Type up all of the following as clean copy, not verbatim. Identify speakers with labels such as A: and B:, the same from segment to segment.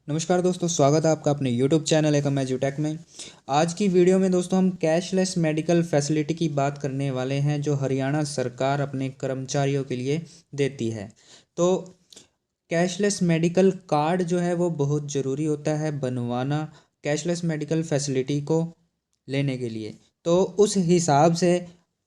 A: नमस्कार दोस्तों, स्वागत है आपका अपने YouTube चैनल एकम एजुटेक में। आज की वीडियो में दोस्तों हम कैशलेस मेडिकल फैसिलिटी की बात करने वाले हैं जो हरियाणा सरकार अपने कर्मचारियों के लिए देती है। तो कैशलेस मेडिकल कार्ड जो है वो बहुत ज़रूरी होता है बनवाना कैशलेस मेडिकल फैसिलिटी को लेने के लिए। तो उस हिसाब से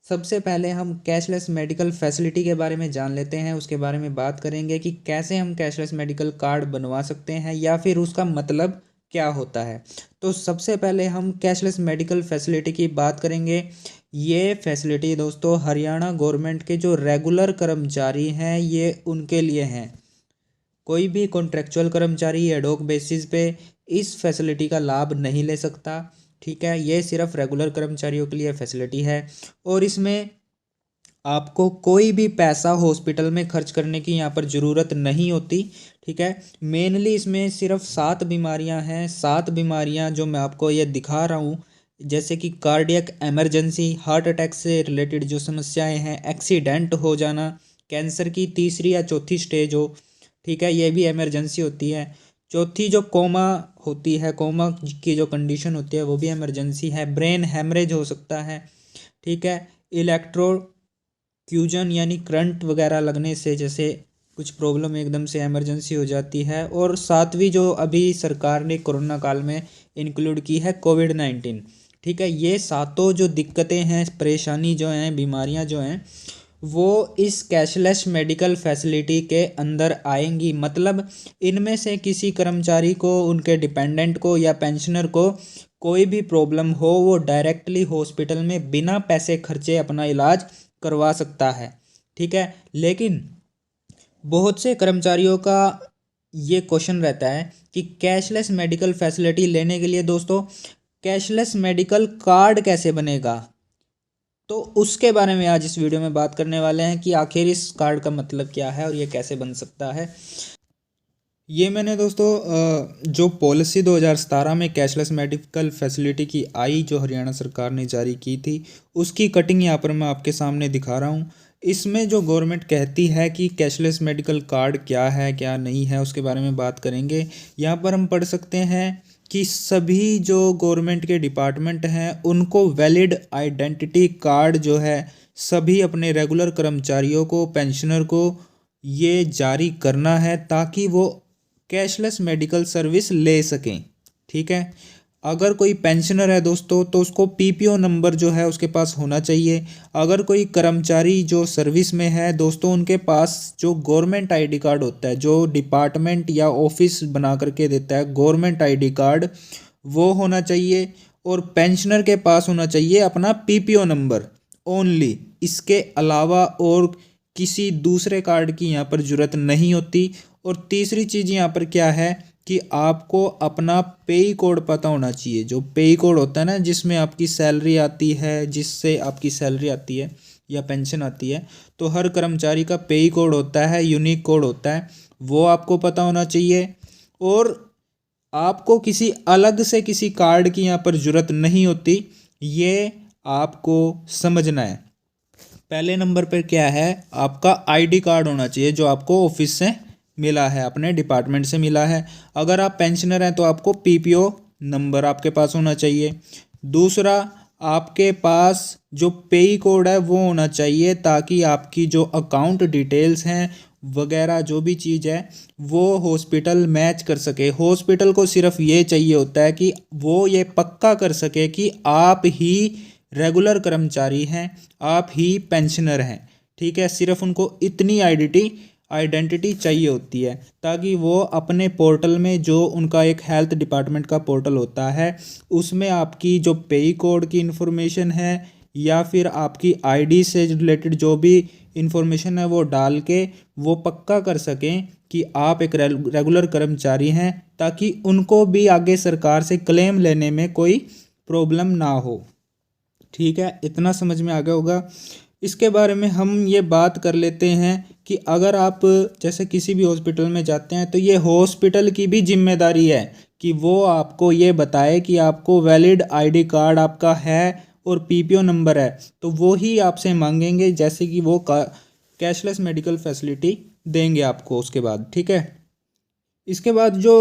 A: सबसे पहले हम कैशलेस मेडिकल फैसिलिटी के बारे में जान लेते हैं। उसके बारे में बात करेंगे कि कैसे हम कैशलेस मेडिकल कार्ड बनवा सकते हैं या फिर उसका मतलब क्या होता है। तो सबसे पहले हम कैशलेस मेडिकल फैसिलिटी की बात करेंगे। ये फैसिलिटी दोस्तों हरियाणा गवर्नमेंट के जो रेगुलर कर्मचारी हैं ये उनके लिए हैं। कोई भी कॉन्ट्रेक्चुअल कर्मचारी एडोक बेसिस पे इस फैसिलिटी का लाभ नहीं ले सकता। ठीक है, ये सिर्फ रेगुलर कर्मचारियों के लिए फैसिलिटी है और इसमें आपको कोई भी पैसा हॉस्पिटल में खर्च करने की यहाँ पर ज़रूरत नहीं होती। ठीक है, मेनली इसमें सिर्फ 7 बीमारियाँ हैं। 7 बीमारियाँ जो मैं आपको ये दिखा रहा हूँ, जैसे कि कार्डियक एमरजेंसी, हार्ट अटैक से रिलेटेड जो समस्याएं हैं, एक्सीडेंट हो जाना, कैंसर की तीसरी या चौथी स्टेज हो, ठीक है, ये भी इमरजेंसी होती है। चौथी जो कोमा होती है, कोमा की जो कंडीशन होती है वो भी इमरजेंसी है। ब्रेन हैमरेज हो सकता है। ठीक है, इलेक्ट्रोक्यूजन यानी करंट वगैरह लगने से जैसे कुछ प्रॉब्लम एकदम से इमरजेंसी हो जाती है। और सातवीं जो अभी सरकार ने कोरोना काल में इंक्लूड की है, कोविड-19। ठीक है, ये सातों जो दिक्कतें हैं, परेशानी जो हैं, बीमारियां जो हैं, वो इस कैशलेस मेडिकल फैसिलिटी के अंदर आएंगी। मतलब इनमें से किसी कर्मचारी को, उनके डिपेंडेंट को या पेंशनर को कोई भी प्रॉब्लम हो वो डायरेक्टली हॉस्पिटल में बिना पैसे खर्चे अपना इलाज करवा सकता है। ठीक है, लेकिन बहुत से कर्मचारियों का ये क्वेश्चन रहता है कि कैशलेस मेडिकल फैसिलिटी लेने के लिए दोस्तों कैशलेस मेडिकल कार्ड कैसे बनेगा। तो उसके बारे में आज इस वीडियो में बात करने वाले हैं कि आखिर इस कार्ड का मतलब क्या है और ये कैसे बन सकता है। ये मैंने दोस्तों जो पॉलिसी 2017 में कैशलेस मेडिकल फैसिलिटी की आई, जो हरियाणा सरकार ने जारी की थी, उसकी कटिंग यहाँ पर मैं आपके सामने दिखा रहा हूँ। इसमें जो गवर्नमेंट कहती है कि कैशलेस मेडिकल कार्ड क्या है क्या नहीं है उसके बारे में बात करेंगे। यहाँ पर हम पढ़ सकते हैं कि सभी जो गवर्नमेंट के डिपार्टमेंट हैं उनको वैलिड आइडेंटिटी कार्ड जो है सभी अपने रेगुलर कर्मचारियों को, पेंशनर को ये जारी करना है ताकि वो कैशलेस मेडिकल सर्विस ले सकें। ठीक है, अगर कोई पेंशनर है दोस्तों तो उसको पीपीओ नंबर जो है उसके पास होना चाहिए। अगर कोई कर्मचारी जो सर्विस में है दोस्तों, उनके पास जो गवर्नमेंट आईडी कार्ड होता है, जो डिपार्टमेंट या ऑफिस बना करके देता है गवर्नमेंट आईडी कार्ड, वो होना चाहिए। और पेंशनर के पास होना चाहिए अपना पीपीओ नंबर ओनली। इसके अलावा और किसी दूसरे कार्ड की यहाँ पर ज़रूरत नहीं होती। और तीसरी चीज़ यहाँ पर क्या है कि आपको अपना पेई कोड पता होना चाहिए। जो पेई कोड होता है ना, जिसमें आपकी सैलरी आती है, जिससे आपकी सैलरी आती है या पेंशन आती है, तो हर कर्मचारी का पेई कोड होता है, यूनिक कोड होता है, वो आपको पता होना चाहिए। और आपको किसी अलग से किसी कार्ड की यहाँ पर ज़रूरत नहीं होती, ये आपको समझना है। पहले नंबर पर क्या है, आपका आईडी कार्ड होना चाहिए जो आपको ऑफिस से मिला है, अपने डिपार्टमेंट से मिला है। अगर आप पेंशनर हैं तो आपको पीपीओ नंबर आपके पास होना चाहिए। दूसरा, आपके पास जो पेई कोड है वो होना चाहिए ताकि आपकी जो अकाउंट डिटेल्स हैं वगैरह जो भी चीज़ है वो हॉस्पिटल मैच कर सके। हॉस्पिटल को सिर्फ ये चाहिए होता है कि वो ये पक्का कर सके कि आप ही रेगुलर कर्मचारी हैं, आप ही पेंशनर हैं। ठीक है, सिर्फ उनको इतनी आइडेंटिटी चाहिए होती है ताकि वो अपने पोर्टल में, जो उनका एक हेल्थ डिपार्टमेंट का पोर्टल होता है, उसमें आपकी जो पेई कोड की इन्फॉर्मेशन है या फिर आपकी आईडी से रिलेटेड जो भी इंफॉर्मेशन है वो डाल के वो पक्का कर सकें कि आप एक रेगुलर कर्मचारी हैं, ताकि उनको भी आगे सरकार से क्लेम लेने में कोई प्रॉब्लम ना हो। ठीक है, इतना समझ में आ गया होगा। इसके बारे में हम ये बात कर लेते हैं कि अगर आप जैसे किसी भी हॉस्पिटल में जाते हैं तो ये हॉस्पिटल की भी जिम्मेदारी है कि वो आपको ये बताए कि आपको वैलिड आईडी कार्ड आपका है और पीपीओ नंबर है, तो वो ही आपसे मांगेंगे, जैसे कि वो कैशलेस मेडिकल फैसिलिटी देंगे आपको उसके बाद। ठीक है, इसके बाद जो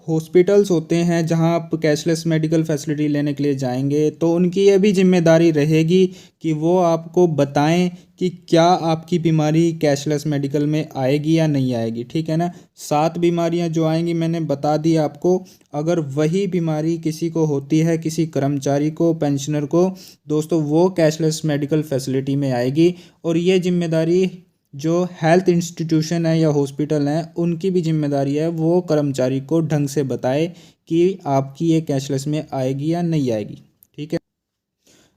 A: हॉस्पिटल्स होते हैं जहां आप कैशलेस मेडिकल फैसिलिटी लेने के लिए जाएंगे, तो उनकी ये भी जिम्मेदारी रहेगी कि वो आपको बताएं कि क्या आपकी बीमारी कैशलेस मेडिकल में आएगी या नहीं आएगी। ठीक है ना। 7 बीमारियां जो आएंगी मैंने बता दी आपको। अगर वही बीमारी किसी को होती है, किसी कर्मचारी को, पेंशनर को, दोस्तों वो कैशलेस मेडिकल फैसिलिटी में आएगी। और ये जिम्मेदारी जो हेल्थ इंस्टीट्यूशन है या हॉस्पिटल है उनकी भी जिम्मेदारी है, वो कर्मचारी को ढंग से बताए कि आपकी ये कैशलेस में आएगी या नहीं आएगी। ठीक है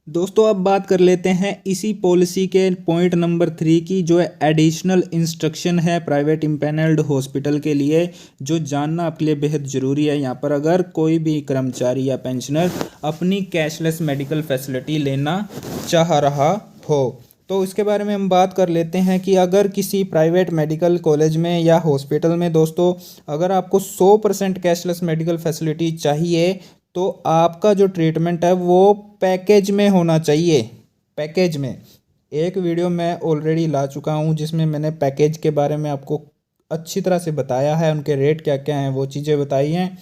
A: दोस्तों, अब बात कर लेते हैं इसी पॉलिसी के पॉइंट नंबर 3 की, जो है एडिशनल इंस्ट्रक्शन है प्राइवेट इम्पैनल्ड हॉस्पिटल के लिए, जो जानना आपके लिए बेहद ज़रूरी है। यहाँ पर अगर कोई भी कर्मचारी या पेंशनर अपनी कैशलेस मेडिकल फैसिलिटी लेना चाह रहा हो, तो इसके बारे में हम बात कर लेते हैं कि अगर किसी प्राइवेट मेडिकल कॉलेज में या हॉस्पिटल में दोस्तों अगर आपको 100% कैशलेस मेडिकल फैसिलिटी चाहिए, तो आपका जो ट्रीटमेंट है वो पैकेज में होना चाहिए। पैकेज में एक वीडियो मैं ऑलरेडी ला चुका हूँ जिसमें मैंने पैकेज के बारे में आपको अच्छी तरह से बताया है, उनके रेट क्या क्या हैं वो चीज़ें बताई हैं,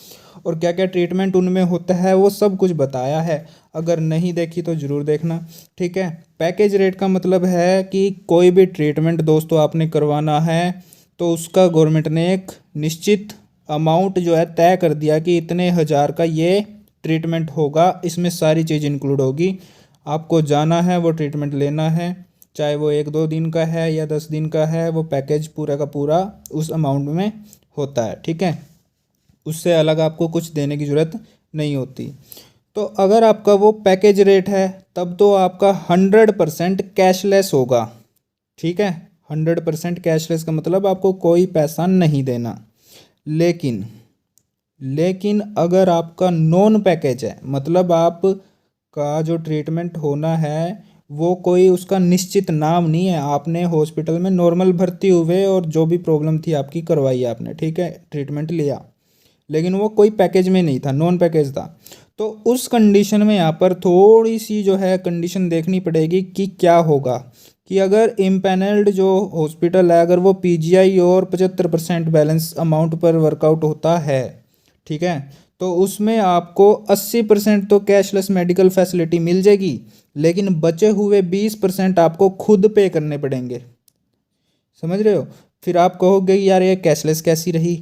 A: और क्या क्या ट्रीटमेंट उनमें होता है वो सब कुछ बताया है। अगर नहीं देखी तो ज़रूर देखना। ठीक है, पैकेज रेट का मतलब है कि कोई भी ट्रीटमेंट दोस्तों आपने करवाना है तो उसका गवर्नमेंट ने एक निश्चित अमाउंट जो है तय कर दिया कि इतने हज़ार का ये ट्रीटमेंट होगा, इसमें सारी चीज़ इंक्लूड होगी। आपको जाना है, वो ट्रीटमेंट लेना है, चाहे वो 1-2 दिन का है या 10 दिन का है, वो पैकेज पूरा का पूरा उस अमाउंट में होता है। ठीक है, उससे अलग आपको कुछ देने की ज़रूरत नहीं होती। तो अगर आपका वो पैकेज रेट है तब तो आपका 100% कैशलेस होगा। ठीक है, 100% कैशलेस का मतलब आपको कोई पैसा नहीं देना। लेकिन अगर आपका नॉन पैकेज है, मतलब आप का जो ट्रीटमेंट होना है वो कोई उसका निश्चित नाम नहीं है, आपने हॉस्पिटल में नॉर्मल भर्ती हुए और जो भी प्रॉब्लम थी आपकी करवाई आपने, ठीक है, ट्रीटमेंट लिया, लेकिन वो कोई पैकेज में नहीं था, नॉन पैकेज था, तो उस कंडीशन में यहाँ पर थोड़ी सी जो है कंडीशन देखनी पड़ेगी कि क्या होगा। कि अगर इम्पैनल्ड जो हॉस्पिटल है अगर वो पीजीआई और 75% बैलेंस अमाउंट पर वर्कआउट होता है, ठीक है, तो उसमें आपको 80% तो कैशलेस मेडिकल फैसिलिटी मिल जाएगी, लेकिन बचे हुए 20% आपको खुद पे करने पड़ेंगे। समझ रहे हो। फिर आप कहोगे यार ये कैशलेस कैसी रही,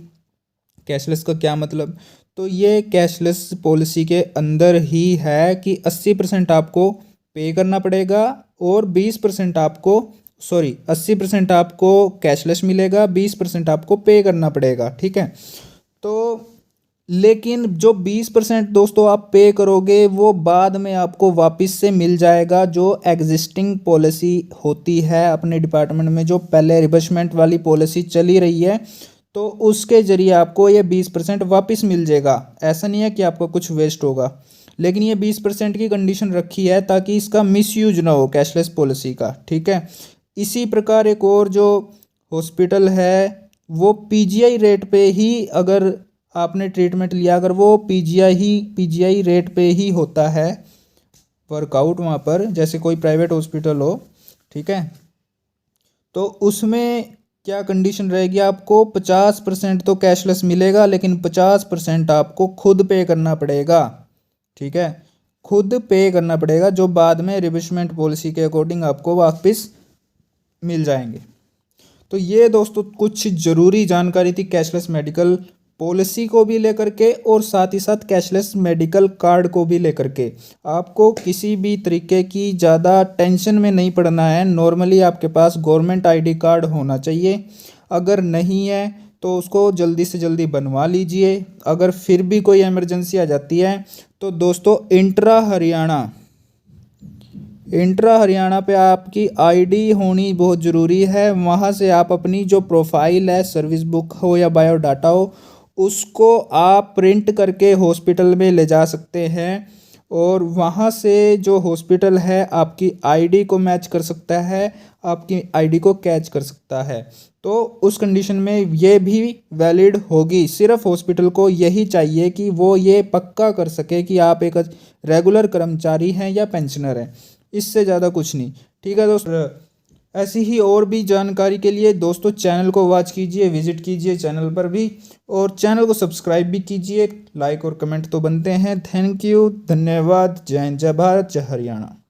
A: कैशलेस का क्या मतलब। तो ये कैशलेस पॉलिसी के अंदर ही है कि 80% आपको पे करना पड़ेगा और 20% आपको 80% आपको कैशलेस मिलेगा, 20% आपको पे करना पड़ेगा। ठीक है, तो लेकिन जो 20% दोस्तों आप पे करोगे वो बाद में आपको वापस से मिल जाएगा। जो एग्जिस्टिंग पॉलिसी होती है अपने डिपार्टमेंट में, जो पहले रिबर्समेंट वाली पॉलिसी चली रही है, तो उसके ज़रिए आपको ये 20% वापस मिल जाएगा। ऐसा नहीं है कि आपका कुछ वेस्ट होगा, लेकिन ये 20% की कंडीशन रखी है ताकि इसका मिसयूज ना हो कैशलेस पॉलिसी का। ठीक है, इसी प्रकार एक और जो हॉस्पिटल है वो पीजीआई रेट पे ही अगर आपने ट्रीटमेंट लिया, अगर वो पीजीआई रेट पे ही होता है वर्कआउट वहाँ पर, जैसे कोई प्राइवेट हॉस्पिटल हो, ठीक है, तो उसमें क्या कंडीशन रहेगी, आपको 50% तो कैशलेस मिलेगा लेकिन 50% आपको खुद पे करना पड़ेगा। ठीक है, खुद पे करना पड़ेगा, जो बाद में रिबर्समेंट पॉलिसी के अकॉर्डिंग आपको वापस मिल जाएंगे। तो ये दोस्तों कुछ ज़रूरी जानकारी थी कैशलेस मेडिकल पॉलिसी को भी लेकर के, और साथ ही साथ कैशलेस मेडिकल कार्ड को भी लेकर के। आपको किसी भी तरीके की ज़्यादा टेंशन में नहीं पड़ना है। नॉर्मली आपके पास गवर्नमेंट आईडी कार्ड होना चाहिए, अगर नहीं है तो उसको जल्दी से जल्दी बनवा लीजिए। अगर फिर भी कोई इमरजेंसी आ जाती है तो दोस्तों इंट्रा हरियाणा पे आपकी आईडी होनी बहुत ज़रूरी है। वहाँ से आप अपनी जो प्रोफाइल है, सर्विस बुक हो या बायोडाटा हो, उसको आप प्रिंट करके हॉस्पिटल में ले जा सकते हैं, और वहाँ से जो हॉस्पिटल है आपकी आईडी को मैच कर सकता है, आपकी आईडी को कैच कर सकता है। तो उस कंडीशन में ये भी वैलिड होगी। सिर्फ हॉस्पिटल को यही चाहिए कि वो ये पक्का कर सके कि आप एक रेगुलर कर्मचारी हैं या पेंशनर हैं, इससे ज़्यादा कुछ नहीं। ठीक है दोस्तों,
B: ऐसी ही और भी जानकारी के लिए दोस्तों चैनल को वॉच कीजिए, विजिट कीजिए चैनल पर भी, और चैनल को सब्सक्राइब भी कीजिए। लाइक और कमेंट तो बनते हैं। थैंक यू, धन्यवाद। जय हिंद, जय भारत, जय हरियाणा।